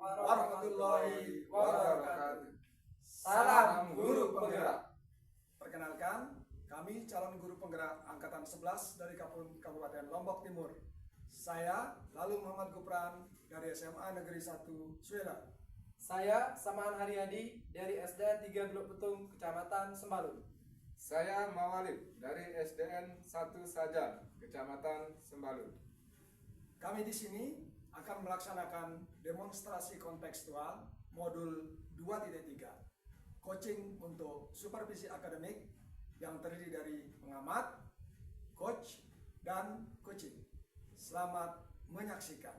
warahmatullahi wabarakatuh. Salam guru penggerak. Perkenalkan, kami calon guru penggerak angkatan 11 dari Kabupaten Lombok Timur. Saya Lalu Muhammad Gupran dari SMA Negeri 1 Suela. Saya Samaan Haryadi dari SDN 3 Geluk Petung, Kecamatan Sembalun. Saya Mawalid dari SDN 1 Saja, Kecamatan Sembalun. Kami di sini akan melaksanakan demonstrasi kontekstual modul 2.3, coaching untuk supervisi akademik yang terdiri dari pengamat, coach, dan coaching. Selamat menyaksikan.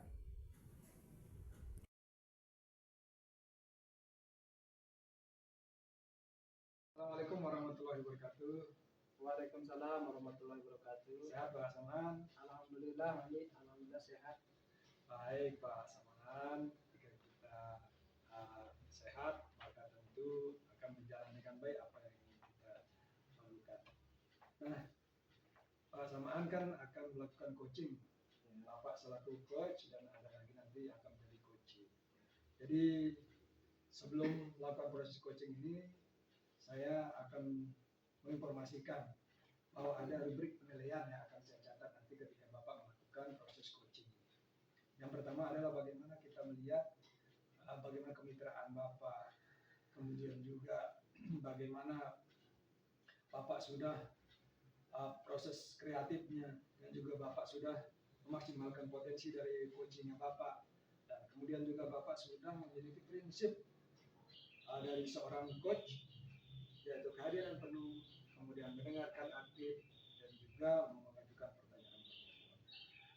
Assalamualaikum warahmatullahi wabarakatuh. Waalaikumsalam warahmatullahi wabarakatuh. Sehat Pak Saman? Alhamdulillah, alhamdulillah sehat. Baik Pak Saman. Jika kita sehat, maka tentu akan berjalan dengan baik apa yang ingin kita lakukan. Nah, Pak Saman kan akan melakukan coaching. Bapak selaku coach dan ada lagi nanti yang akan menjadi coaching. Jadi sebelum melakukan proses coaching ini, saya akan menginformasikan bahwa ada rubrik penilaian yang akan saya catat nanti ketika Bapak melakukan proses coaching. Yang pertama adalah bagaimana kita melihat bagaimana kemitraan Bapak, kemudian juga bagaimana Bapak sudah proses kreatifnya, dan juga Bapak sudah memaksimalkan potensi dari coachingnya Bapak, dan kemudian juga Bapak sudah memiliki prinsip dari seorang coach, yaitu kehadiran penuh, kemudian mendengarkan aktif, dan juga mengajukan pertanyaan-pertanyaan.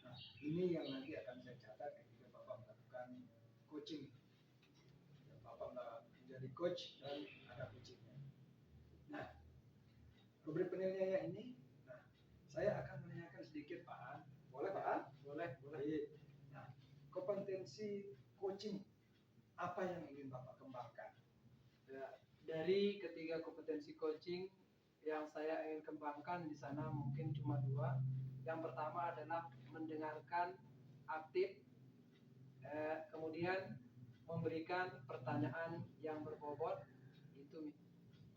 Nah, ini yang nanti akan saya catat ketika Bapak melakukan coaching. Bapak menjadi coach dan ada coachingnya. Nah, rubrik penilaiannya ini, saya akan menanyakan sedikit Pak An. Boleh Pak An? Boleh. Nah, kompetensi coaching apa yang ingin Bapak kembangkan? Ya, dari ketiga kompetensi coaching yang saya ingin kembangkan di sana mungkin cuma dua. Yang pertama adalah mendengarkan aktif, kemudian memberikan pertanyaan yang berbobot. Itu.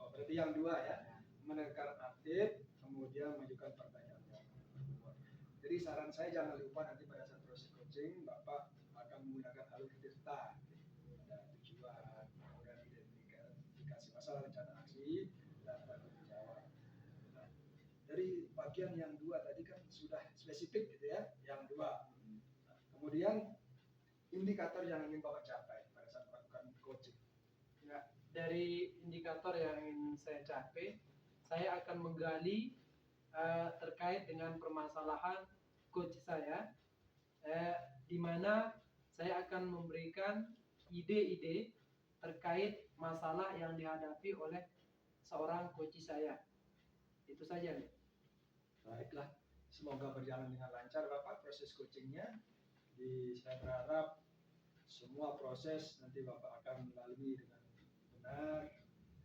Oh, berarti yang dua ya, mendengarkan aktif, kemudian mengajukan pertanyaan yang berbobot. Jadi saran saya jangan lupa nanti pada saat proses coaching Bapak akan menggunakan alur tirta. Ada tujuan, kemudian identifikasi masalah, rencana aksi, dan tanggung jawab. Nah, dari bagian yang dua tadi kan sudah spesifik gitu ya, yang dua. Nah, kemudian indikator yang ingin Bapak capai pada saat melakukan coaching. Ya, dari indikator yang ingin saya capai, saya akan menggali terkait dengan permasalahan coach saya, di mana saya akan memberikan ide-ide terkait masalah yang dihadapi oleh seorang coach saya. Itu saja. Baiklah, semoga berjalan dengan lancar Bapak proses coachingnya. Saya berharap semua proses nanti Bapak akan melalui dengan benar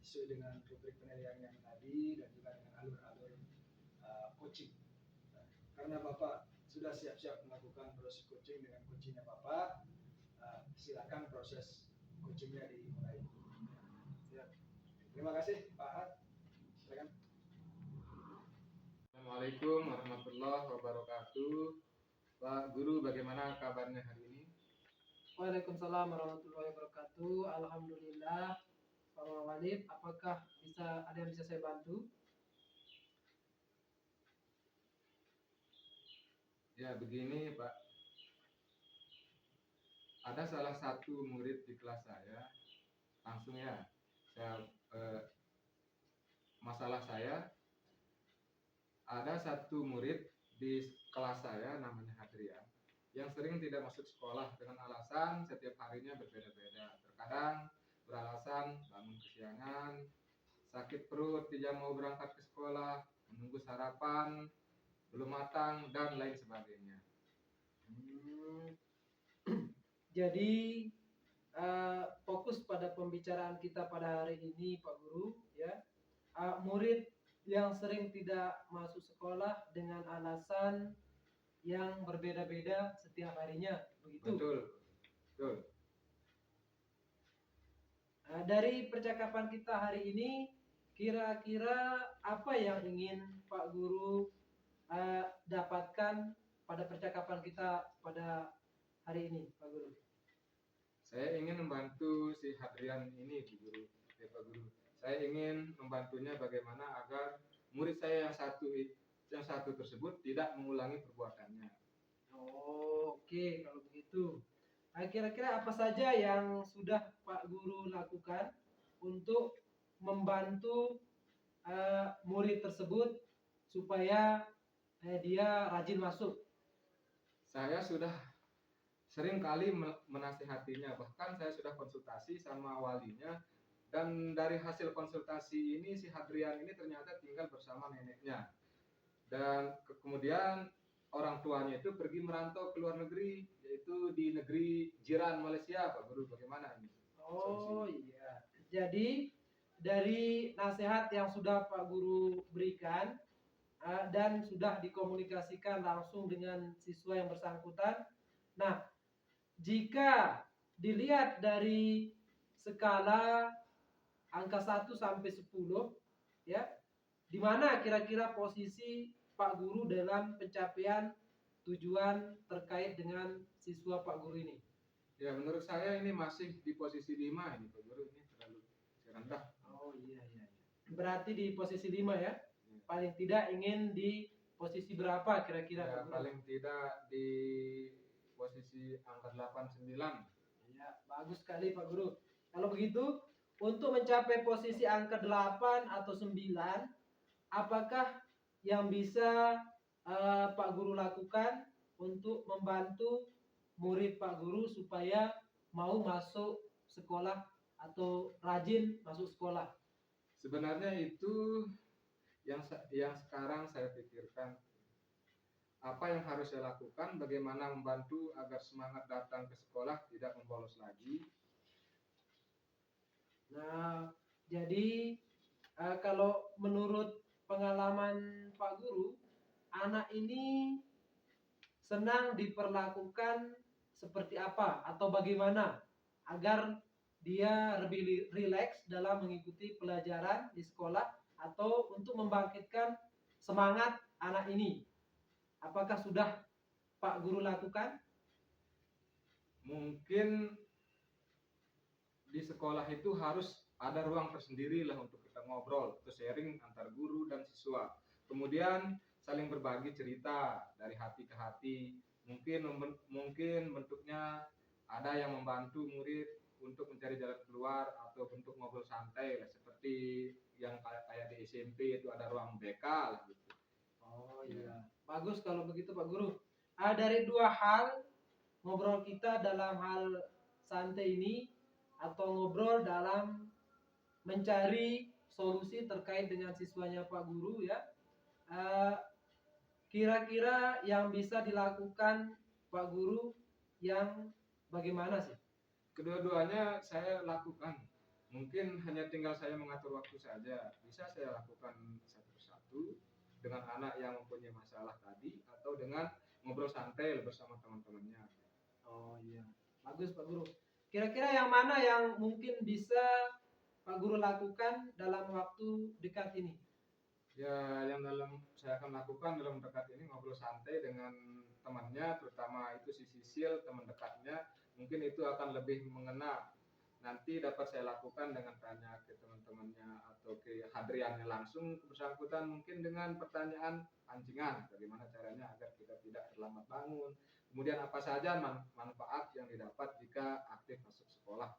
sesuai dengan rubrik penilaian yang tadi dan juga dengan alur-alur coaching. Nah, karena Bapak sudah siap-siap melakukan proses coaching dengan coachingnya Bapak, silakan proses coachingnya dimulai. Siap. Terima kasih Pak Ahad. Silakan. Assalamualaikum warahmatullahi wabarakatuh. Pak Guru, bagaimana kabarnya hari ini? Waalaikumsalam warahmatullahi wabarakatuh. Alhamdulillah. Pak Walid, apakah ada yang bisa saya bantu? Ya, begini Pak. Ada salah satu murid di kelas saya, langsung ya, masalah saya, ada satu murid di kelas saya namanya Hadrian, yang sering tidak masuk sekolah dengan alasan setiap harinya berbeda-beda. Terkadang beralasan bangun kesiangan, sakit perut, tidak mau berangkat ke sekolah, menunggu sarapan belum matang, dan lain sebagainya. Jadi fokus pada pembicaraan kita pada hari ini Pak Guru, ya, murid yang sering tidak masuk sekolah dengan alasan yang berbeda-beda setiap harinya, begitu? Betul. Dari percakapan kita hari ini, kira-kira apa yang ingin Pak Guru dapatkan pada percakapan kita pada hari ini, Pak Guru? Saya ingin membantu si Hadrian ini, Bu Guru. Ya, Pak Guru. Saya ingin membantunya bagaimana agar murid saya yang satu tersebut tidak mengulangi perbuatannya. Oh, oke, kalau begitu. Kira-kira apa saja yang sudah Pak Guru lakukan untuk membantu murid tersebut supaya dia rajin masuk? Saya sudah sering kali menasihatinya, bahkan saya sudah konsultasi sama walinya, dan dari hasil konsultasi ini si Hadrian ini ternyata tinggal bersama neneknya, dan kemudian orang tuanya itu pergi merantau ke luar negeri, yaitu di negeri jiran Malaysia. Pak Guru, bagaimana ini Oh solusinya? iya. Jadi dari nasihat yang sudah Pak Guru berikan dan sudah dikomunikasikan langsung dengan siswa yang bersangkutan. Nah, jika dilihat dari skala angka 1 sampai 10, ya, di mana kira-kira posisi Pak Guru dalam pencapaian tujuan terkait dengan siswa Pak Guru ini? Ya, menurut saya ini masih di posisi 5 ini, Pak Guru, ini terlalu rendah. Oh iya iya. Berarti di posisi 5 ya. Ya. Paling tidak ingin di posisi berapa kira-kira, Ya, Pak Guru? paling tidak di posisi angka 8, 9. Ya, bagus sekali Pak Guru. Kalau begitu, untuk mencapai posisi angka 8 atau 9, apakah yang bisa Pak Guru lakukan untuk membantu murid Pak Guru supaya mau masuk sekolah atau rajin masuk sekolah? Sebenarnya itu yang sekarang saya pikirkan, apa yang harus saya lakukan, bagaimana membantu agar semangat datang ke sekolah, tidak membolos lagi. Nah, jadi kalau menurut pengalaman Pak Guru, anak ini senang diperlakukan seperti apa atau bagaimana agar dia lebih rileks dalam mengikuti pelajaran di sekolah atau untuk membangkitkan semangat anak ini. Apakah sudah Pak Guru lakukan? Mungkin di sekolah itu harus ada ruang tersendiri lah untuk kita ngobrol, atau sharing antar guru dan siswa. Kemudian saling berbagi cerita dari hati ke hati. Mungkin bentuknya ada yang membantu murid untuk mencari jalan keluar, atau bentuk ngobrol santai lah, seperti yang kayak di SMP itu ada ruang BK lah gitu. Oh iya, bagus kalau begitu Pak Guru. Dari dua hal, ngobrol kita dalam hal santai ini atau ngobrol dalam mencari solusi terkait dengan siswanya Pak Guru ya. Eh, Kira-kira yang bisa dilakukan Pak Guru yang bagaimana sih? Kedua-duanya saya lakukan. Mungkin hanya tinggal saya mengatur waktu saja. Bisa saya lakukan satu persatu dengan anak yang mempunyai masalah tadi, atau dengan ngobrol santai bersama teman-temannya. Oh iya, bagus Pak Guru. Kira-kira yang mana yang mungkin bisa Pak Guru lakukan dalam waktu dekat ini? Ya, yang saya akan lakukan dalam dekat ini, ngobrol santai dengan temannya, terutama itu si Sisil, teman dekatnya. Mungkin itu akan lebih mengena. Nanti dapat saya lakukan dengan tanya ke teman-temannya atau ke Hadriannya langsung bersangkutan, mungkin dengan pertanyaan pancingan, bagaimana caranya agar kita tidak terlambat bangun. Kemudian apa saja manfaat yang didapat jika aktif masuk sekolah.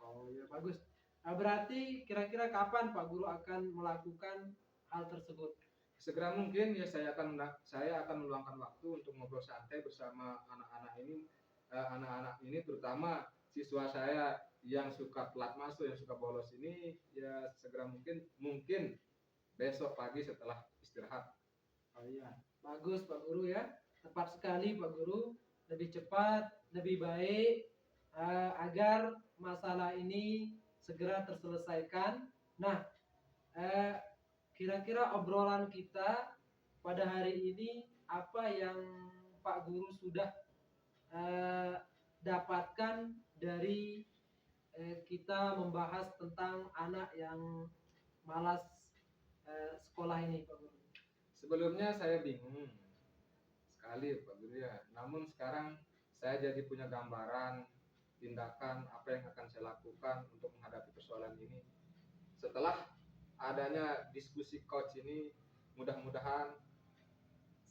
Oh ya bagus. Berarti kira-kira kapan Pak Guru akan melakukan hal tersebut? Segera mungkin ya, saya akan meluangkan waktu untuk ngobrol santai bersama anak-anak ini, terutama siswa saya yang suka telat masuk, yang suka bolos ini. Ya, segera mungkin besok pagi setelah istirahat. Oh iya, bagus Pak Guru ya. Tepat sekali Pak Guru. Lebih cepat, lebih baik agar masalah ini segera terselesaikan. Nah, kira-kira obrolan kita pada hari ini apa yang Pak Guru sudah dapatkan dari kita membahas tentang anak yang malas sekolah ini, Pak Guru. Sebelumnya saya bingung sekali Pak Guru ya. Namun sekarang saya jadi punya gambaran tindakan apa yang akan saya lakukan untuk menghadapi persoalan ini. Setelah adanya diskusi coach ini, mudah-mudahan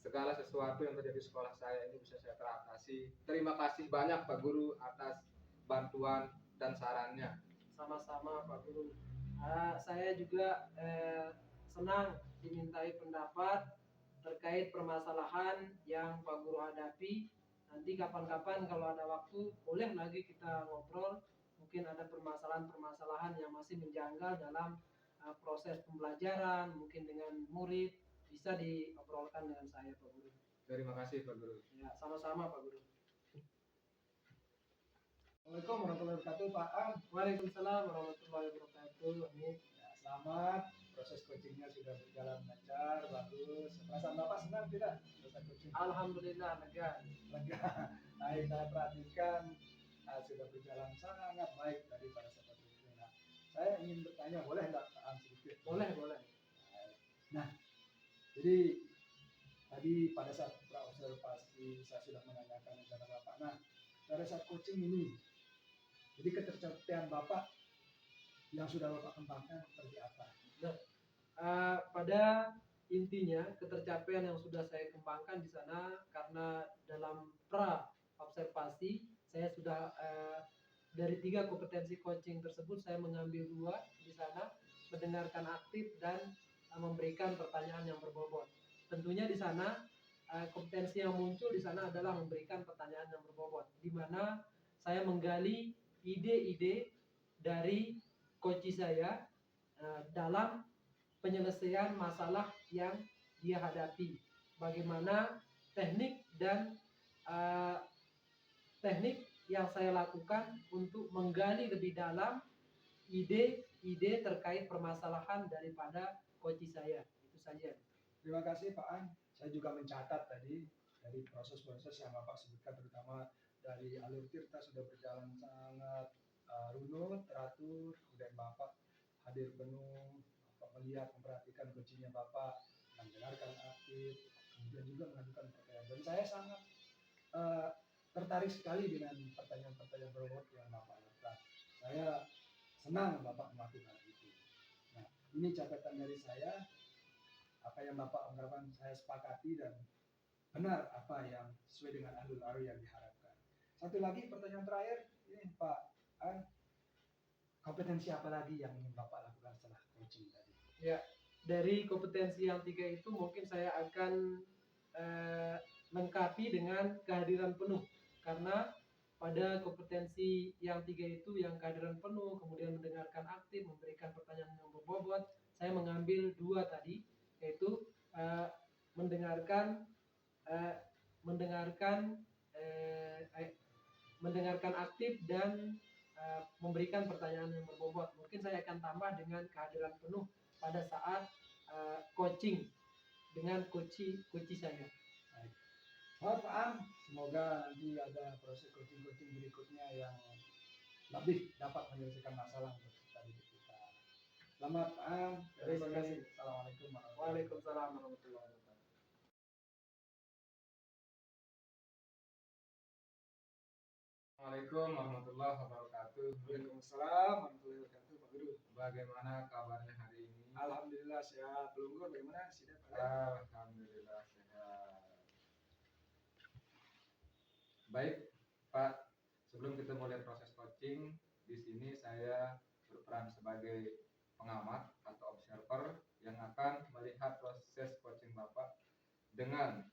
segala sesuatu yang terjadi di sekolah saya ini bisa saya teratasi. Terima kasih banyak Pak Guru atas bantuan dan sarannya. Sama-sama Pak Guru. Saya juga senang dimintai pendapat terkait permasalahan yang Pak Guru hadapi. Nanti kapan-kapan kalau ada waktu boleh lagi kita ngobrol. Mungkin ada permasalahan-permasalahan yang masih menjanggal dalam proses pembelajaran, mungkin dengan murid, bisa diobrolkan dengan saya Pak Guru. Terima kasih Pak Guru. Ya, sama-sama Pak Guru. Assalamualaikum warahmatullahi wabarakatuh, Pak Am. Waalaikumsalam warahmatullahi wabarakatuh. Ini Ya, selamat. Proses coachingnya sudah berjalan lancar, bagus. Perasaan Bapak senang tidak? Proses coaching alhamdulillah lega. lega. Baik, saya perhatikan sudah berjalan sangat baik dari para sahabat coaching. Nah, saya ingin bertanya, boleh enggak Pak Am sedikit? Boleh, boleh. Nah, jadi tadi pada saat observasi saya sudah menanyakan kepada Bapak. Nah, pada saat coaching ini, jadi ketercapaian Bapak yang sudah Bapak kembangkan seperti apa? Pada intinya ketercapaian yang sudah saya kembangkan di sana karena dalam pra observasi saya sudah dari 3 kompetensi coaching tersebut saya mengambil 2 di sana, mendengarkan aktif dan memberikan pertanyaan yang berbobot. Tentunya di sana kompetensi yang muncul di sana adalah memberikan pertanyaan yang berbobot, di mana saya menggali ide-ide dari coach saya dalam penyelesaian masalah yang dia hadapi. Bagaimana teknik dan teknik yang saya lakukan untuk menggali lebih dalam ide-ide terkait permasalahan daripada coach saya. Itu saja. Terima kasih Pak An. Saya juga mencatat tadi dari proses-proses yang Bapak sebutkan, terutama dari alur tirta sudah berjalan sangat runut, teratur, kemudian Bapak hadir penuh, Bapak melihat, memperhatikan coachingnya Bapak, mendengarkan aktif, kemudian juga mengajukan pertanyaan. Dan saya sangat tertarik sekali dengan pertanyaan-pertanyaan berbobot yang Bapak lakukan. Saya senang Bapak melakukan itu. Nah, ini catatan dari saya. Apa yang Bapak ungkapkan saya sepakati dan benar apa yang sesuai dengan alur yang diharapkan. Satu lagi pertanyaan terakhir, ini Pak An, kompetensi apa lagi yang ingin Bapak lakukan setelah coaching tadi? Ya, dari kompetensi yang 3 itu mungkin saya akan lengkapi dengan kehadiran penuh, karena pada kompetensi yang 3 itu yang kehadiran penuh, kemudian mendengarkan aktif, memberikan pertanyaan yang berbobot, saya mengambil 2 tadi, yaitu mendengarkan aktif dan memberikan pertanyaan yang berbobot. Mungkin saya akan tambah dengan kehadiran penuh pada saat coaching dengan coach saya. Baik. Pak Am, semoga nanti ada proses coaching berikutnya yang lebih dapat menyelesaikan masalah untuk kita didik kita. Selamat Pak Am. Terima kasih. Assalamualaikum warahmatullahi wabarakatuh. Waalaikumsalam warahmatullahi wabarakatuh. Assalamualaikum warahmatullahi wabarakatuh. Waalaikumsalam warahmatullahi wabarakatuh, Pak Guru. Bagaimana kabarnya hari ini? Alhamdulillah sehat. Belum Guru, bagaimana sidang Pak? Alhamdulillah sehat. Baik, Pak. Sebelum kita mulai proses coaching, di sini saya berperan sebagai pengamat atau observer yang akan melihat proses coaching Bapak dengan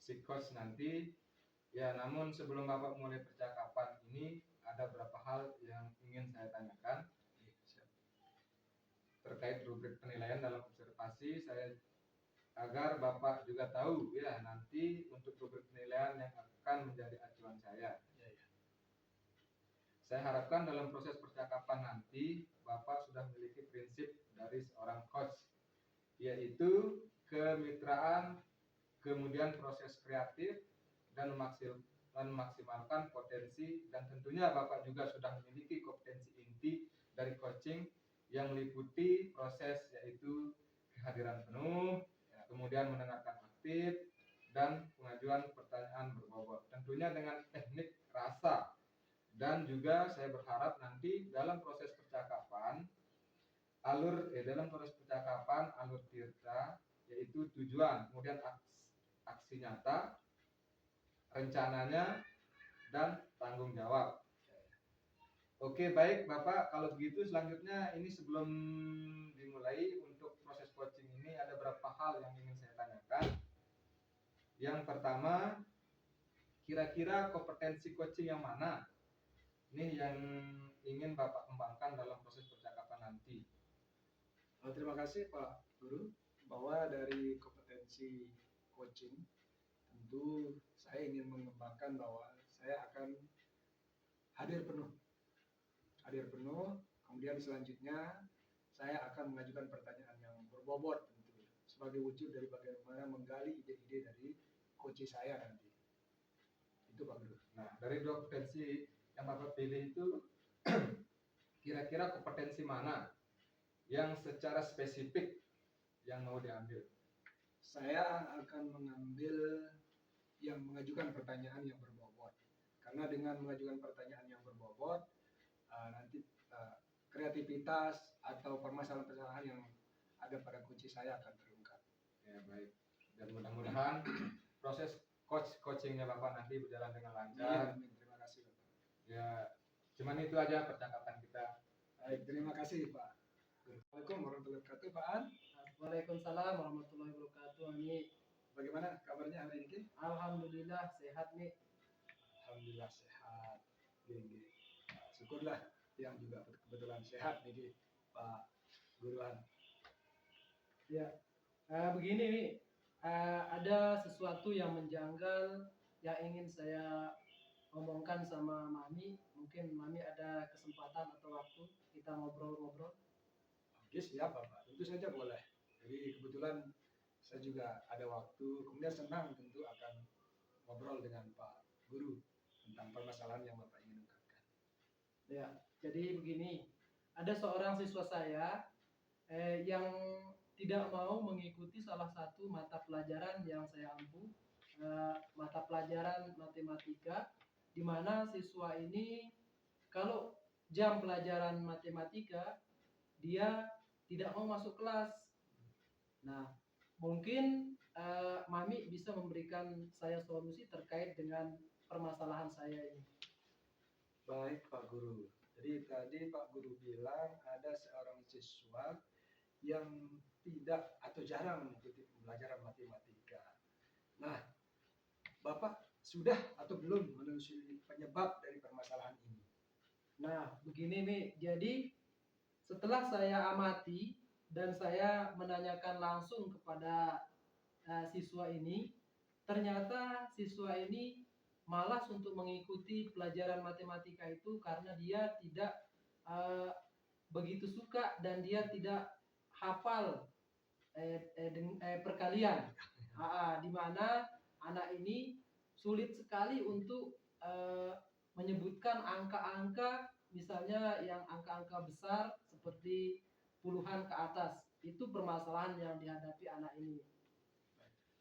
si coach nanti. Ya, namun sebelum Bapak mulai percakapan ini, ada beberapa hal yang ingin saya tanyakan terkait rubrik penilaian dalam observasi. Saya agar Bapak juga tahu ya nanti untuk rubrik penilaian yang akan menjadi acuan saya. Saya harapkan dalam proses percakapan nanti Bapak sudah memiliki prinsip dari seorang coach, yaitu kemitraan, kemudian proses kreatif, dan memaksimalkan potensi, dan tentunya Bapak juga sudah memiliki kompetensi inti dari coaching yang meliputi proses yaitu kehadiran penuh, kemudian mendengarkan aktif, dan pengajuan pertanyaan berbobot. Tentunya dengan teknik rasa. Dan juga saya berharap nanti dalam proses percakapan alur tirta yaitu tujuan, kemudian aksi nyata, rencananya, dan tanggung jawab. Oke, baik Bapak, kalau begitu selanjutnya ini sebelum dimulai untuk proses coaching ini ada beberapa hal yang ingin saya tanyakan. Yang pertama, kira-kira kompetensi coaching yang mana ini yang ingin Bapak kembangkan dalam proses percakapan nanti? Terima kasih Pak Guru, bahwa dari kompetensi coaching tentu saya ingin mengembangkan bahwa saya akan hadir penuh, kemudian selanjutnya saya akan mengajukan pertanyaan yang berbobot tentu sebagai wujud dari bagaimana menggali ide-ide dari coach saya nanti. Itu Pak Guru. Nah, dari dua kompetensi yang Bapak pilih itu kira-kira kompetensi mana yang secara spesifik yang mau diambil? Saya akan mengambil yang mengajukan pertanyaan yang berbobot. Karena dengan mengajukan pertanyaan yang berbobot, nanti kreativitas atau permasalahan-permasalahan yang ada pada kunci saya akan terungkap. Ya, baik. Dan mudah-mudahan proses coachingnya Bapak nanti berjalan dengan lancar. Amin. Terima kasih Bapak. Ya, cuman itu aja percakapan kita. Baik, terima kasih Pak. Assalamualaikum warahmatullahi wabarakatuh, Pak An. Waalaikumsalam warahmatullahi wabarakatuh. Ami, Bagaimana kabarnya hari ini? alhamdulillah sehat nih. Alhamdulillah sehat. Gini. Syukurlah yang juga kebetulan sehat nih Pak Guruan. Ya, begini nih, ada sesuatu yang menjanggal yang ingin saya ngomongkan sama Mami. Mungkin Mami ada kesempatan atau waktu kita ngobrol-ngobrol. Oke, siap Bapak. Tentu saja boleh. Jadi kebetulan saya juga ada waktu, kemudian senang tentu akan ngobrol dengan Pak Guru tentang permasalahan yang Bapak ingin ungkapkan. Ya, jadi begini, ada seorang siswa saya yang tidak mau mengikuti salah satu mata pelajaran yang saya ampu, mata pelajaran matematika, di mana siswa ini kalau jam pelajaran matematika dia tidak mau masuk kelas. Nah, mungkin Mami bisa memberikan saya solusi terkait dengan permasalahan saya ini. Baik Pak Guru. Jadi tadi Pak Guru bilang ada seorang siswa yang tidak atau jarang mengikuti pembelajaran matematika. Nah, Bapak sudah atau belum menelusuri penyebab dari permasalahan ini? Nah, begini nih. Jadi setelah saya amati dan saya menanyakan langsung kepada siswa ini, ternyata siswa ini malas untuk mengikuti pelajaran matematika itu karena dia tidak begitu suka dan dia tidak hafal perkalian. Di mana anak ini sulit sekali untuk menyebutkan angka-angka, misalnya yang angka-angka besar seperti puluhan ke atas. Itu permasalahan yang dihadapi anak ini.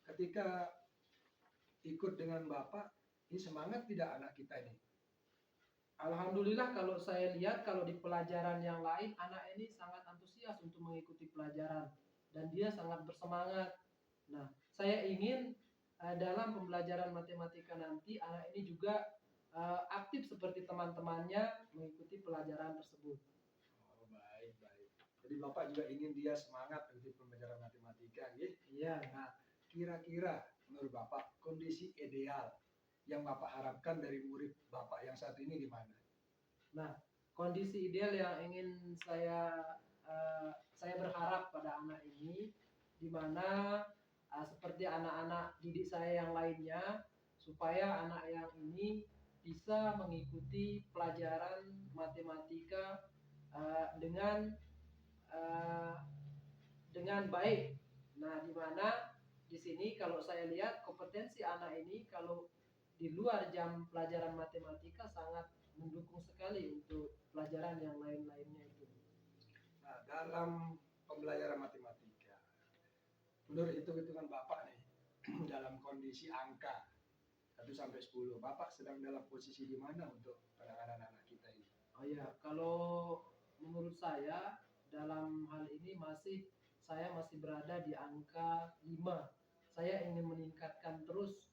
Ketika ikut dengan Bapak, ini semangat tidak anak kita ini? Alhamdulillah kalau saya lihat kalau di pelajaran yang lain anak ini sangat antusias untuk mengikuti pelajaran dan dia sangat bersemangat. Nah, saya ingin dalam pembelajaran matematika nanti anak ini juga aktif seperti teman-temannya mengikuti pelajaran tersebut. Oh, baik. Jadi Bapak juga ingin dia semangat mengikuti pembelajaran matematika, gitu? Iya. Nah, kira-kira menurut Bapak kondisi ideal yang Bapak harapkan dari murid Bapak yang saat ini di mana? Nah, kondisi ideal yang ingin saya berharap pada anak ini, di mana seperti anak-anak didik saya yang lainnya, supaya anak yang ini bisa mengikuti pelajaran matematika dengan baik. Nah, di mana di sini kalau saya lihat kompetensi anak ini kalau di luar jam pelajaran matematika sangat mendukung sekali untuk pelajaran yang lain-lainnya itu. Nah, dalam pembelajaran matematika, menurut hitung-hitungan Bapak nih, dalam kondisi angka 1 sampai 10, Bapak sedang dalam posisi di mana untuk penanganan anak kita ini? Oh ya, kalau menurut saya dalam hal ini saya masih berada di angka 5. Saya ingin meningkatkan terus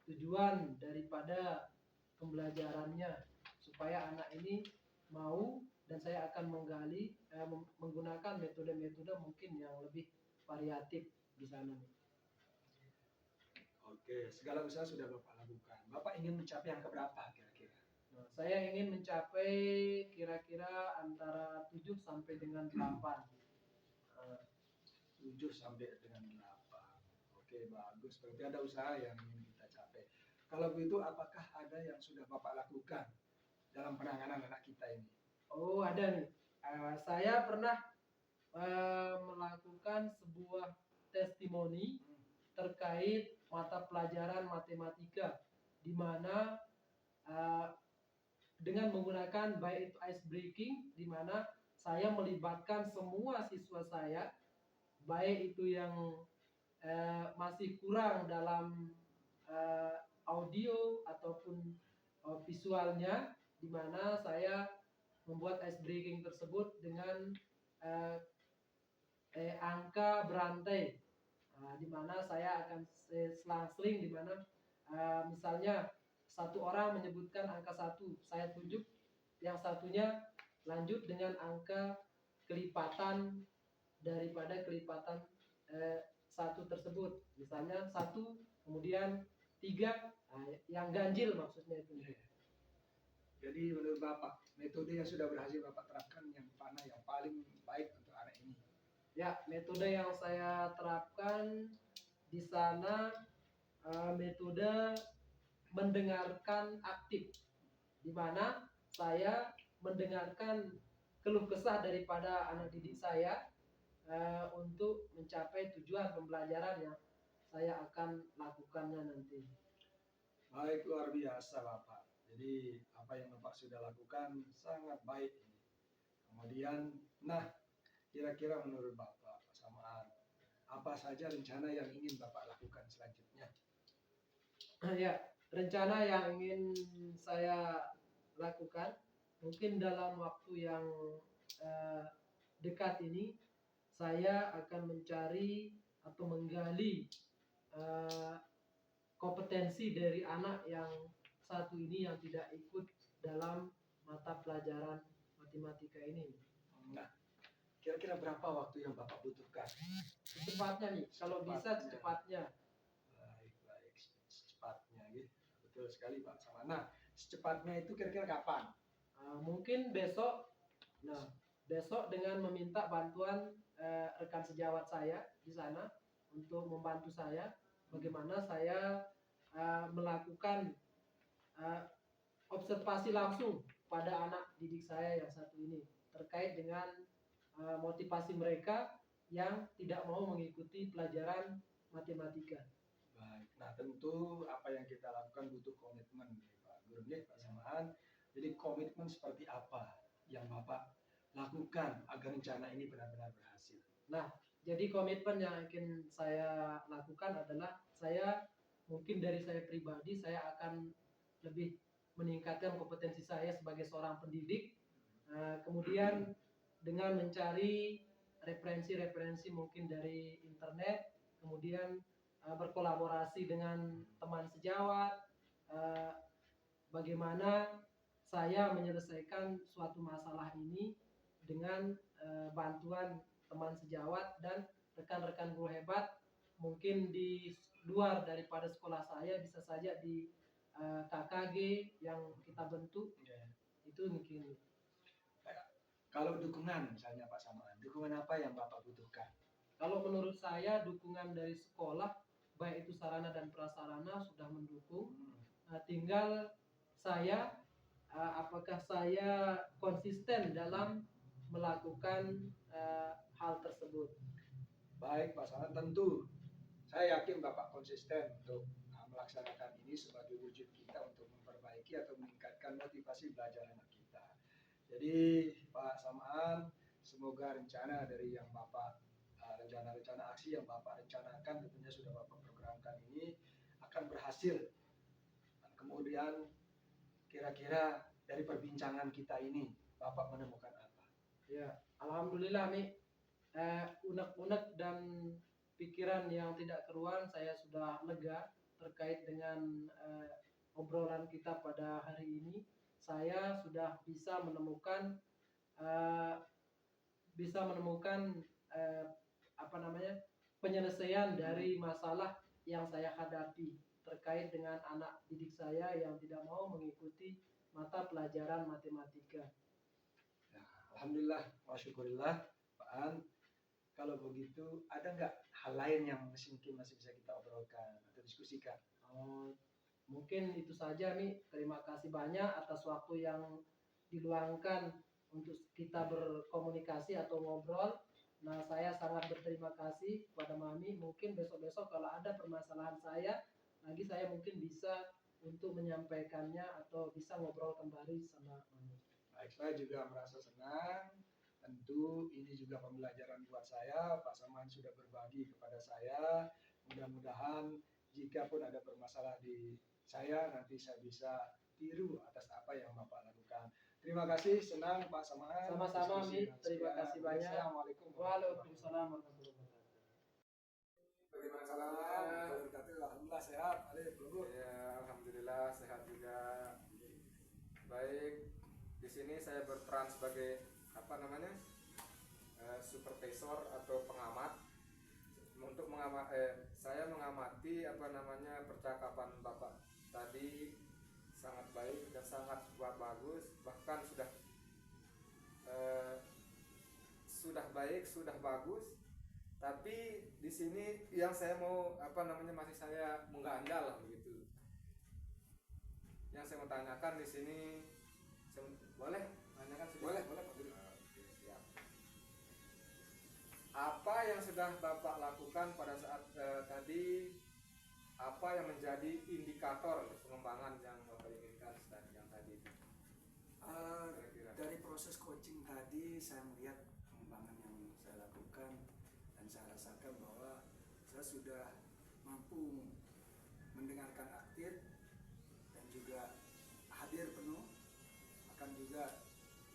tujuan daripada pembelajarannya supaya anak ini mau, dan saya akan menggunakan metode-metode mungkin yang lebih variatif di sana. Oke, segala usaha sudah Bapak lakukan. Bapak ingin mencapai angka berapa kira-kira? Nah, saya ingin mencapai kira-kira antara 7 sampai dengan 8. 7 sampai dengan 8. Oke, bagus. Berarti ada usaha yang ingin kita capai. Kalau begitu, apakah ada yang sudah Bapak lakukan dalam penanganan anak kita ini? Oh, ada nih. Saya pernah melakukan sebuah testimoni terkait mata pelajaran matematika, di mana dengan menggunakan baik itu ice breaking, di mana saya melibatkan semua siswa saya, baik itu yang masih kurang dalam audio ataupun visualnya, di mana saya membuat ice breaking tersebut dengan angka berantai, di mana saya akan selang-seling, di mana misalnya satu orang menyebutkan angka 1, saya tunjuk yang satunya lanjut dengan angka kelipatan daripada kelipatan 1 tersebut, misalnya 1 kemudian 3, yang ganjil maksudnya itu. Jadi menurut Bapak, metode yang sudah berhasil Bapak terapkan yang mana yang paling baik untuk anak ini? Ya, metode yang saya terapkan di sana metode mendengarkan aktif, di mana saya mendengarkan keluh kesah daripada anak didik saya untuk mencapai tujuan pembelajaran yang saya akan lakukannya nanti. Baik, luar biasa Bapak. Jadi apa yang Bapak sudah lakukan sangat baik ini. Kemudian, nah kira-kira menurut Bapak, Pak Samaan, apa saja rencana yang ingin Bapak lakukan selanjutnya? Ya, rencana yang ingin saya lakukan mungkin dalam waktu yang dekat ini, saya akan mencari atau menggali kompetensi dari anak yang satu ini yang tidak ikut dalam mata pelajaran matematika ini. Nah, kira-kira berapa waktu yang Bapak butuhkan? Secepatnya nih, kalau bisa secepatnya. Baik, secepatnya gitu. Betul sekali Pak Samaan. Nah, secepatnya itu kira-kira kapan? Mungkin besok. Nah, besok dengan meminta bantuan rekan sejawat saya di sana untuk membantu saya bagaimana saya melakukan observasi langsung pada anak didik saya yang satu ini terkait dengan motivasi mereka yang tidak mau mengikuti pelajaran matematika. Baik, nah tentu apa yang kita lakukan butuh komitmen Pak Guru, Pak Samaan. Jadi komitmen seperti apa yang Bapak lakukan agar rencana ini benar-benar berhasil? Nah, jadi komitmen yang akan saya lakukan adalah mungkin dari saya pribadi, saya akan lebih meningkatkan kompetensi saya sebagai seorang pendidik. Kemudian dengan mencari referensi-referensi mungkin dari internet, kemudian berkolaborasi dengan teman sejawat, bagaimana saya menyelesaikan suatu masalah ini dengan bantuan teman sejawat dan rekan-rekan guru hebat, mungkin di luar daripada sekolah saya, bisa saja di KKG yang kita bentuk. Itu mungkin. Kalau dukungan misalnya Pak Samaan, dukungan apa yang Bapak butuhkan? Kalau menurut saya dukungan dari sekolah, baik itu sarana dan prasarana sudah mendukung. Tinggal saya apakah saya konsisten dalam melakukan hal tersebut. Baik Pak Samaan, tentu saya yakin Bapak konsisten untuk melaksanakan sebagai wujud kita untuk memperbaiki atau meningkatkan motivasi belajar anak kita. Jadi Pak Samaan, semoga rencana dari yang Bapak rencana-rencana aksi yang Bapak rencanakan tentunya sudah Bapak programkan ini akan berhasil. Dan kemudian kira-kira dari perbincangan kita ini Bapak menemukan apa? Ya, alhamdulillah Mi. Unek-unek dan pikiran yang tidak keruan saya sudah lega terkait dengan obrolan kita pada hari ini. Saya sudah bisa menemukan penyelesaian dari masalah yang saya hadapi terkait dengan anak didik saya yang tidak mau mengikuti mata pelajaran matematika. Ya, alhamdulillah, wasyukurillah, Pak An. Kalau begitu, ada nggak hal lain yang masih bisa kita obrolkan atau diskusikan? Mungkin itu saja Mi. Terima kasih banyak atas waktu yang diluangkan untuk kita berkomunikasi atau ngobrol. Nah, saya sangat berterima kasih kepada Mami. Mungkin besok-besok kalau ada permasalahan saya mungkin bisa untuk menyampaikannya atau bisa ngobrol kembali sama Mami. Baik, saya juga merasa senang. Tentu ini juga pembelajaran buat saya. Pak Saman sudah berbagi kepada saya. Mudah-mudahan jika pun ada permasalahan di saya, nanti saya bisa tiru atas apa yang Bapak lakukan. Terima kasih, senang Pak Saman. Sama-sama Mi. Terima kasih banyak. Assalamualaikum. Waalaikumsalam warahmatullahi wabarakatuh. Bagaimana salam? Alhamdulillah sehat. Alif, Lubur. Ya, alhamdulillah sehat juga. Baik, di sini saya berperan sebagai supervisor atau pengamat untuk saya mengamati percakapan Bapak tadi sangat baik dan sangat bagus, bahkan sudah baik, sudah bagus. Tapi di sini yang saya mau masih saya mengganjal begitu. Yang saya mau tanyakan di sini, boleh tanyakan sedikit? Boleh, Pak Guru. Oke, siap. Apa yang sudah Bapak lakukan pada saat tadi? Apa yang menjadi indikator pengembangan yang Bapak inginkan yang tadi? Kira-kira. Dari proses coaching tadi saya melihat pengembangan yang saya lakukan dan saya rasakan bahwa saya sudah mampu mendengarkan aktif dan juga hadir penuh, akan juga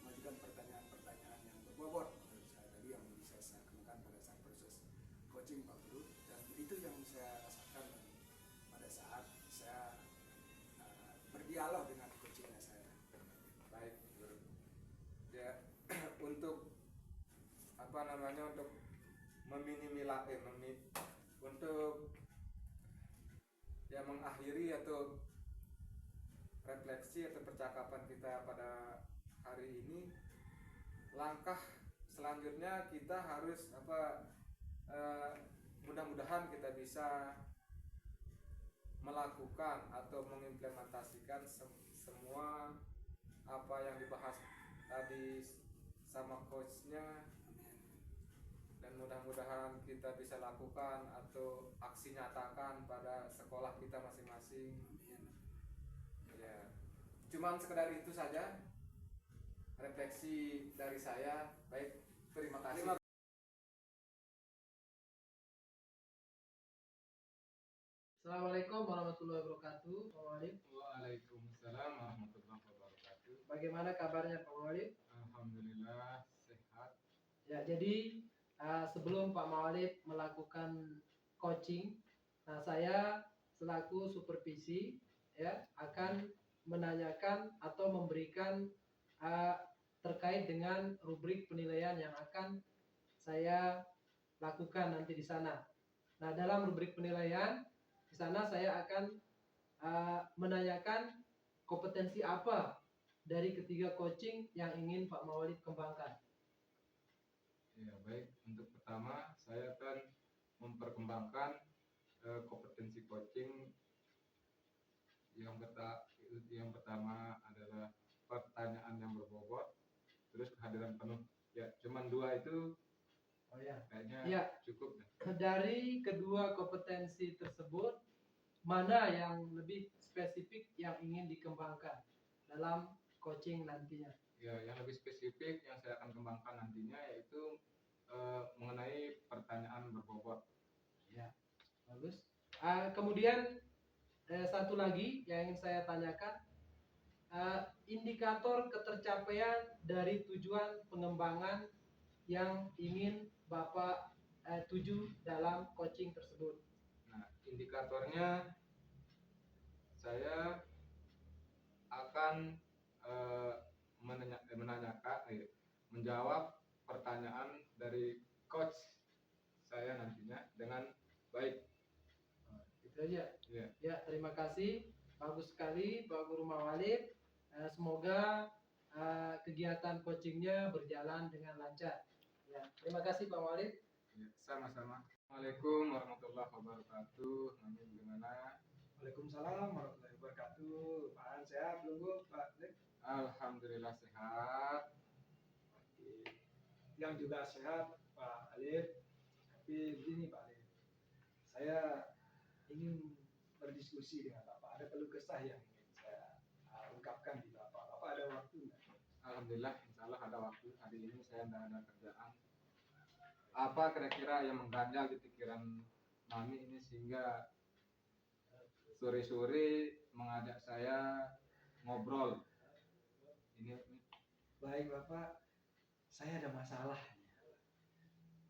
mengajukan pertanyaan-pertanyaan yang berbobot menurut saya tadi yang bisa saya kemukakan pada saat proses coaching Pak Guru, dan itu yang saya rasakan pada saat saya berdialog dengan coachingnya saya. Baik, Guru. Ya, untuk untuk untuk ya mengakhiri atau refleksi atau percakapan kita pada hari ini, langkah selanjutnya kita harus mudah-mudahan kita bisa melakukan atau mengimplementasikan semua apa yang dibahas tadi sama coachnya, dan mudah-mudahan kita bisa lakukan atau aksi nyatakan pada sekolah kita masing-masing. Ya, cuman sekedar itu saja refleksi dari saya. Baik, terima kasih. Assalamualaikum warahmatullahi wabarakatuh. Pak Walid. Waalaikumsalam warahmatullahi wabarakatuh. Bagaimana kabarnya Pak Walid? Alhamdulillah sehat. Ya, jadi sebelum Pak Mawalid melakukan coaching, saya selaku supervisi ya akan menanyakan atau memberikan terkait dengan rubrik penilaian yang akan saya lakukan nanti di sana. Nah, dalam rubrik penilaian di sana saya akan menanyakan kompetensi apa dari ketiga coaching yang ingin Pak Mawalid kembangkan. Ya, baik. Untuk pertama, saya akan memperkembangkan kompetensi coaching. Yang pertama adalah pertanyaan yang berbobot, terus kehadiran penuh. Ya, cuman dua itu. Oh ya. Kayaknya ya. Cukup. Dari kedua kompetensi tersebut, mana yang lebih spesifik yang ingin dikembangkan dalam coaching nantinya? Ya, yang lebih spesifik yang saya akan kembangkan nantinya yaitu mengenai pertanyaan berbobot. Ya, bagus. Kemudian satu lagi yang ingin saya tanyakan, indikator ketercapaian dari tujuan pengembangan yang ingin Bapak tuju dalam coaching tersebut. Nah, indikatornya saya akan menjawab pertanyaan dari coach saya nantinya dengan baik. Itu aja. Ya. Ya, terima kasih. Bagus sekali Pak Guru Mawalid. Semoga kegiatan coachingnya berjalan dengan lancar. Ya, terima kasih Pak Mawalid. Ya, sama-sama. Assalamualaikum warahmatullahi wabarakatuh. Namanya bagaimana? Waalaikumsalam warahmatullahi wabarakatuh. Pak An sehat belum Bu? Pak Lid? Alhamdulillah sehat. Oke. Yang juga sehat Pak Alif. Tapi begini Pak Alif, saya ingin berdiskusi dengan Bapak. Ada keluh kesah yang ingin saya ungkapkan di Bapak. Bapak ada waktu nggak? Alhamdulillah, insya Allah ada waktu. Hari ini saya tidak ada kerjaan. Apa kira-kira yang mengganjal di pikiran Mami ini sehingga sore-sore mengajak saya ngobrol? Ini Baik Bapak, saya ada masalah.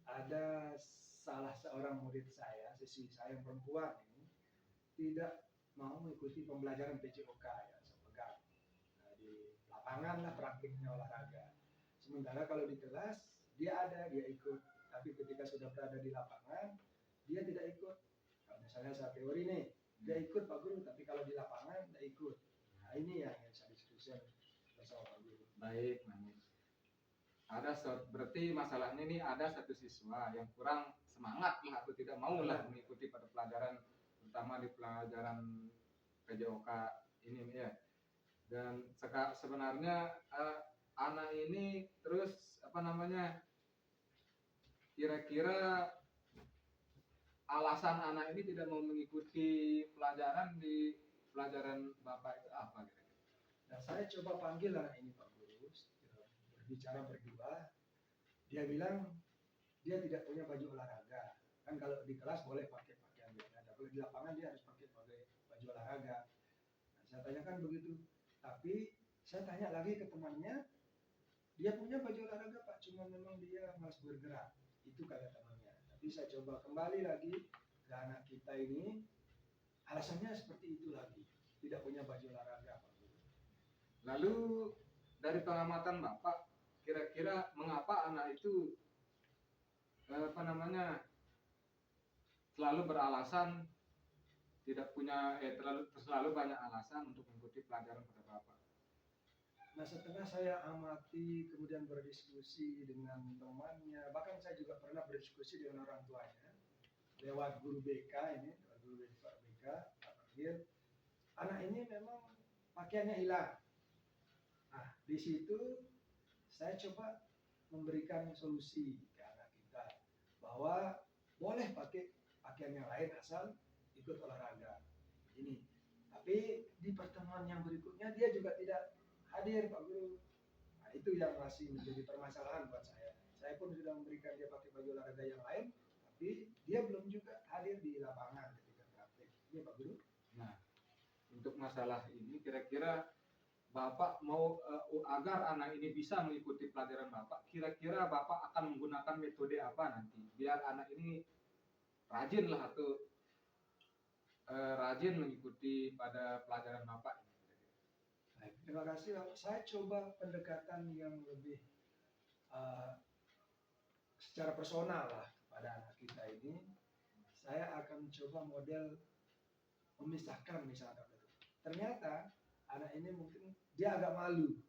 Ada salah seorang murid saya, siswi saya yang perempuan ini tidak mau mengikuti pembelajaran PJOK ya, saya pegang. Nah, di lapangan lah praktiknya olahraga. Sementara kalau di kelas dia ada, dia ikut. Tapi ketika sudah berada di lapangan, dia tidak ikut. Kalau misalnya saya teori nih, dia ikut Pak Guru, tapi kalau di lapangan tidak ikut. Nah ini yang saya diskusikan bersama Pak Guru. baik, Mami. Berarti masalahnya ini ada satu siswa yang kurang semangat lah atau tidak mau lah mengikuti pada pelajaran, terutama di pelajaran PJOK ini ya. Dan sebenarnya anak ini terus kira-kira alasan anak ini tidak mau mengikuti pelajaran di pelajaran Bapak itu apa kira-kira? Nah, saya coba panggil anak ini Pak Guru, berbicara berdua. Dia bilang dia tidak punya baju olahraga. Kan kalau di kelas boleh pakai pakaian biasa, kalau di lapangan dia harus pakai baju olahraga. Nah, saya tanyakan begitu. Tapi saya tanya lagi ke temannya, dia punya baju olahraga Pak, cuma memang dia malas bergerak. Itu kata temannya. Tapi saya coba kembali lagi ke anak kita ini, alasannya seperti itu lagi, tidak punya baju olahraga Pak Guru. Lalu dari pengamatan Bapak, kira-kira mengapa anak itu selalu beralasan tidak punya selalu banyak alasan untuk mengikuti pelajaran pada Bapak? Nah setelah saya amati kemudian berdiskusi dengan temannya, bahkan saya juga pernah berdiskusi dengan orang tuanya lewat guru BK ini, guru BK, Pak Panggil, anak ini memang pakaiannya hilang. Nah di situ saya coba memberikan solusi ke anak kita bahwa boleh pakai pakaian yang lain asal ikut olahraga ini. Tapi di pertemuan yang berikutnya dia juga tidak hadir Pak Guru. Nah itu yang masih menjadi permasalahan buat saya. Saya pun sudah memberikan dia pakai baju olahraga yang lain, tapi dia belum juga hadir di lapangan ketika praktik. Ini Pak Guru. Nah, untuk masalah ini kira-kira Bapak mau agar anak ini bisa mengikuti pelajaran Bapak, kira-kira Bapak akan menggunakan metode apa nanti biar anak ini rajin lah atau rajin mengikuti pada pelajaran Bapak? Baik, terima kasih. Saya coba pendekatan yang lebih secara personal lah pada anak kita ini. Saya akan coba model memisahkan misalkan itu. Ternyata anak ini mungkin dia agak malu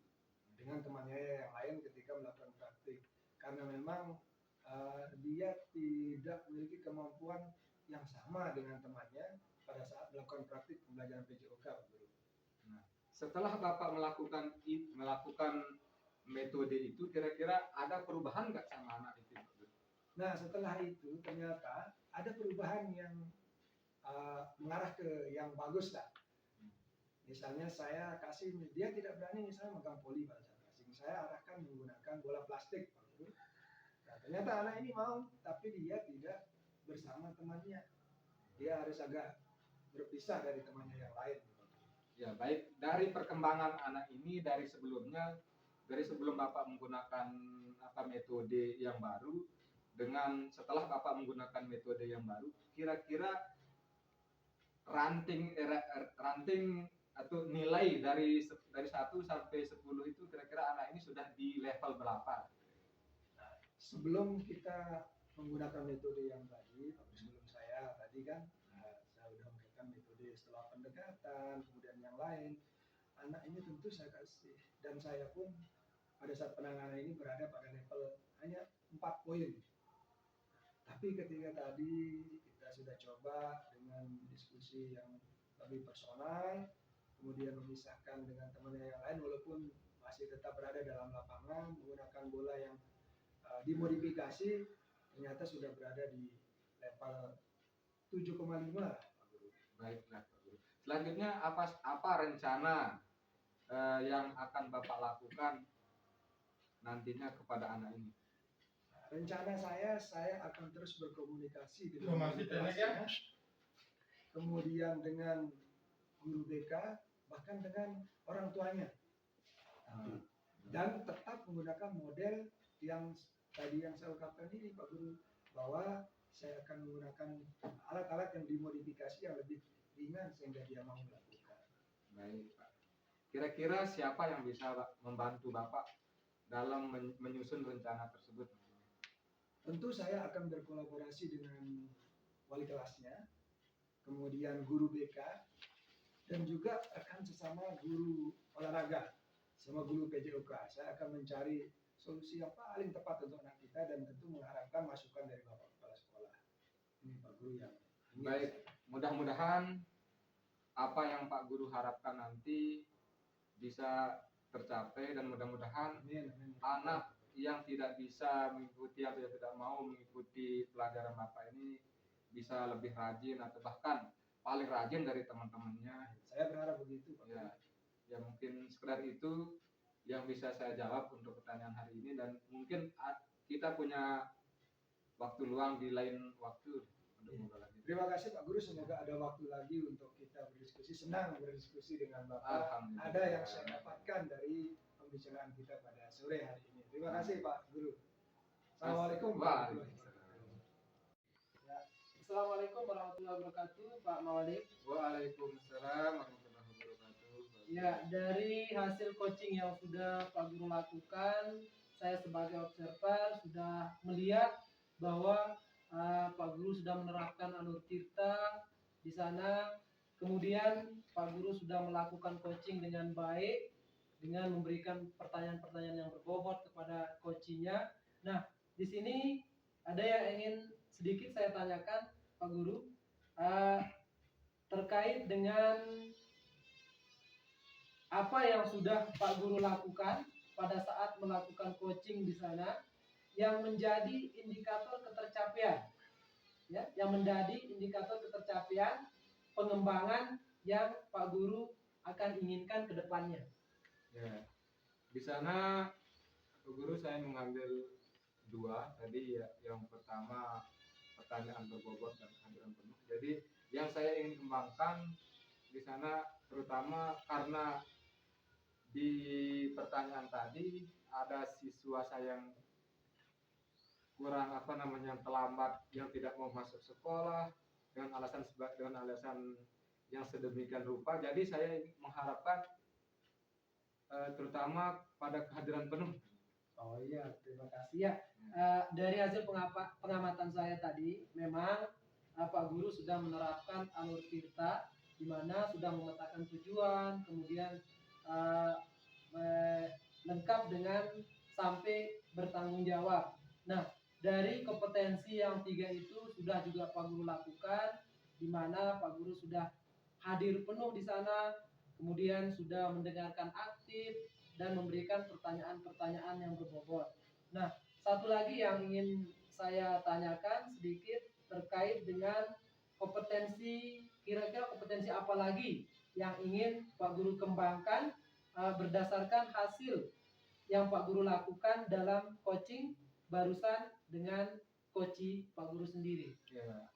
dengan temannya yang lain ketika melakukan praktik karena memang dia tidak memiliki kemampuan yang sama dengan temannya pada saat melakukan praktik pembelajaran PJOK. Nah, setelah Bapak melakukan metode itu, kira-kira ada perubahan nggak sama anak itu? Nah setelah itu ternyata ada perubahan yang mengarah ke yang bagus lah. Misalnya saya kasih, dia tidak berani misalnya megang voli pada saat passing, saya arahkan menggunakan bola plastik, Pak Guru. Nah, ternyata anak ini mau, tapi dia tidak bersama temannya. Dia harus agak berpisah dari temannya yang lain. Ya, baik. Dari perkembangan anak ini dari sebelumnya, dari sebelum Bapak menggunakan metode yang baru dengan setelah Bapak menggunakan metode yang baru, kira-kira ranting atau nilai dari 1 sampai 10 itu kira-kira anak ini sudah di level berapa? Sebelum kita menggunakan metode yang tadi, sebelum saya tadi kan, saya sudah menggunakan metode setelah pendekatan, kemudian yang lain. Anak ini tentu saya kasih, dan saya pun pada saat penanganan ini berada pada level hanya 4 poin. Tapi ketika tadi kita sudah coba dengan diskusi yang lebih personal, kemudian memisahkan dengan temannya yang lain, walaupun masih tetap berada dalam lapangan menggunakan bola yang dimodifikasi, ternyata sudah berada di level 7,5 Pak Guru. Baiklah, Pak Guru. Selanjutnya apa rencana yang akan Bapak lakukan nantinya kepada anak ini? Rencana saya akan terus berkomunikasi dengan wali kelasnya, kemudian dengan guru BK, bahkan dengan orang tuanya. Dan tetap menggunakan model yang tadi yang saya ungkapkan ini, Pak Guru, bahwa saya akan menggunakan alat-alat yang dimodifikasi yang lebih ringan sehingga dia mau melakukan. Baik, Pak. Kira-kira siapa yang bisa membantu Bapak dalam menyusun rencana tersebut? Tentu saya akan berkolaborasi dengan wali kelasnya, kemudian guru BK, dan juga rekan sesama guru olahraga, sama guru PJOK. Saya akan mencari solusi yang paling tepat untuk anak kita dan tentu mengharapkan masukan dari Bapak Kepala Sekolah. Ini Pak Guru yang baik. Mudah-mudahan apa yang Pak Guru harapkan nanti bisa tercapai dan mudah-mudahan anak yang tidak bisa mengikuti atau yang tidak mau mengikuti pelajaran Bapak ini bisa lebih rajin atau bahkan paling rajin dari teman-temannya. Saya berharap begitu, Pak. Ya mungkin sekedar itu yang bisa saya jawab untuk pertanyaan hari ini, dan mungkin kita punya waktu luang di lain waktu untuk ngobrol lagi. Terima kasih Pak Guru, semoga ada waktu lagi untuk kita berdiskusi. Senang berdiskusi dengan Bapak. Ada yang saya dapatkan dari pembicaraan kita pada sore hari ini. Terima kasih Pak Guru. Assalamualaikum warahmatullahi wabarakatuh. Assalamualaikum warahmatullahi wabarakatuh, Pak Mawalik. Waalaikumsalam warahmatullahi wabarakatuh. Ya, dari hasil coaching yang sudah Pak Guru lakukan, saya sebagai observer sudah melihat bahwa Pak Guru sudah menerapkan Alur Tirta di sana. Kemudian Pak Guru sudah melakukan coaching dengan baik dengan memberikan pertanyaan-pertanyaan yang berbobot kepada coachingnya. Nah, di sini ada yang ingin sedikit saya tanyakan Pak Guru terkait dengan apa yang sudah Pak Guru lakukan pada saat melakukan coaching di sana yang menjadi indikator ketercapaian, ya, yang menjadi indikator ketercapaian pengembangan yang Pak Guru akan inginkan ke depannya. Ya, di sana Pak Guru saya mengambil 2 tadi ya. Yang pertama pertanyaan berbobot dan kehadiran penuh. Jadi yang saya ingin kembangkan di sana terutama karena di pertanyaan tadi ada siswa saya yang kurang terlambat, yang tidak mau masuk sekolah dengan alasan yang sedemikian rupa. Jadi saya mengharapkan terutama pada kehadiran penuh. Oh iya, terima kasih ya. Dari hasil pengamatan saya tadi, memang Pak Guru sudah menerapkan Alur Tirta, di mana sudah memetakan tujuan, kemudian lengkap dengan sampai bertanggung jawab. Nah, dari kompetensi yang 3 itu sudah juga Pak Guru lakukan, di mana Pak Guru sudah hadir penuh di sana, kemudian sudah mendengarkan aktif dan memberikan pertanyaan-pertanyaan yang berbobot. Nah, satu lagi yang ingin saya tanyakan sedikit terkait dengan kompetensi, kira-kira kompetensi apa lagi yang ingin Pak Guru kembangkan berdasarkan hasil yang Pak Guru lakukan dalam coaching barusan dengan coach Pak Guru sendiri. Ya,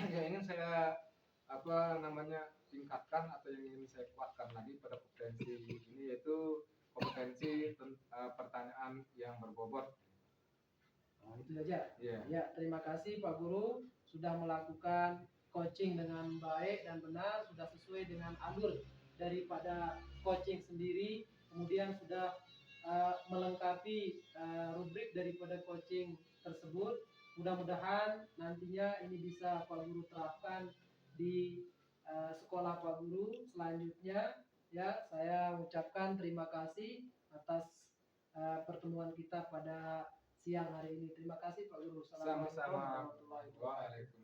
yang ingin saya tingkatkan atau yang ingin saya kuatkan lagi pada kompetensi ini yaitu kompetensi pertanyaan yang berbobot. Nah, itu saja. Iya. Ya, terima kasih Pak Guru sudah melakukan coaching dengan baik dan benar, sudah sesuai dengan alur daripada coaching sendiri, kemudian sudah melengkapi rubrik daripada coaching tersebut. Mudah-mudahan nantinya ini bisa Pak Guru terapkan di sekolah Pak Guru selanjutnya. Ya, saya ucapkan terima kasih atas pertemuan kita pada siang hari ini. Terima kasih Pak Guru. Assalamualaikum Sama-sama. warahmatullahi wabarakatuh. Waalaikumsalam.